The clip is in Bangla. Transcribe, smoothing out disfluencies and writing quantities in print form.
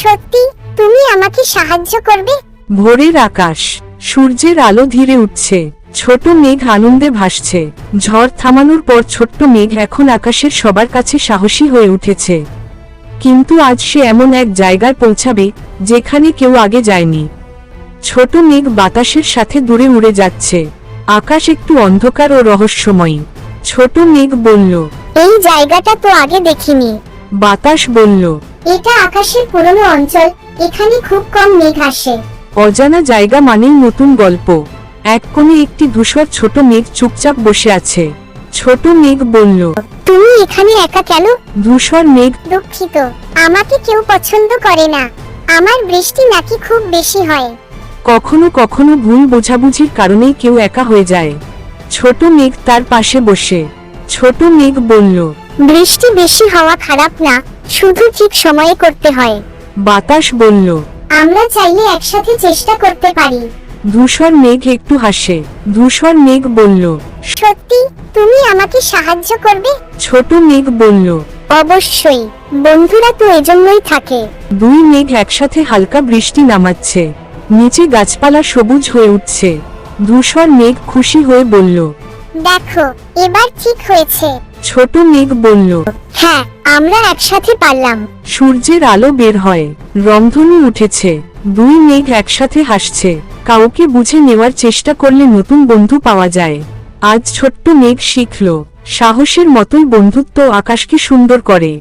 সত্যি তুমি আমাকে সাহায্য করবে? ভোরের আকাশ, সূর্যের আলো ধীরে উঠছে, ছোট মেঘ আনন্দে ভাসছে। ঝড় থামানোর পর ছোট্ট মেঘ এখন আকাশের সবার কাছে সাহসী হয়ে উঠেছে। কিন্তু আজ সে এমন এক জায়গায় পৌঁছাবে যেখানে কেউ আগে যায়নি। ছোট মেঘ বাতাসের সাথে দূরে উড়ে যাচ্ছে। আকাশ একটু অন্ধকার ও রহস্যময়ী। ছোট মেঘ বলল, এই জায়গাটা তো আগে দেখিনি। বাতাস বলল, এটা আকাশের পুরনো অঞ্চল, এখানে খুব কম মেঘ আসে। অজানা জায়গা মানেই নতুন গল্প। এক কোণে একটি ধূসর ছোট মেঘ চুপচাপ বসে আছে। ছোট মেঘ বলল, তুমি এখানে একা কেন? ধূসর মেঘ, দুঃখিত, আমাকে কেউ পছন্দ করে না। আমার বৃষ্টি নাকি খুব বেশি হয়। কখনো কখনো ভুল বোঝাবুঝির কারণেই কেউ একা হয়ে যায়। ছোট মেঘ তার পাশে বসে। ছোট মেঘ বলল, বৃষ্টি বেশি হওয়া খারাপ না, শুধু ঠিক সময়ে করতে হয়। বাতাস বলল, আমরা চাইলে একসাথে চেষ্টা করতে পারি। ধূসর মেঘ একটু হাসে। ধূসর মেঘ বলল, সত্যি তুমি আমাকে সাহায্য করবে? ছোট মেঘ বলল, অবশ্যই, বন্ধুরা তো এজন্যই থাকে। দুই মেঘ একসাথে হালকা বৃষ্টি নামাচ্ছে। নিচে গাছপালা সবুজ হয়ে উঠছে। ধূসর মেঘ খুশি হয়ে বলল, দেখো, এবার ঠিক হয়েছে। ছোট মেঘ বলল, হ্যাঁ, আমরা একসাথে পারলাম। সূর্যের আলো বের হয়, রংধনু উঠেছে। দুই মেঘ একসাথে হাসছে। কাউকে বুঝে নেওয়ার চেষ্টা করলে নতুন বন্ধু পাওয়া যায়। আজ ছোট্ট মেঘ শিখল, সাহসের মতোই বন্ধুত্ব আকাশকে সুন্দর করে।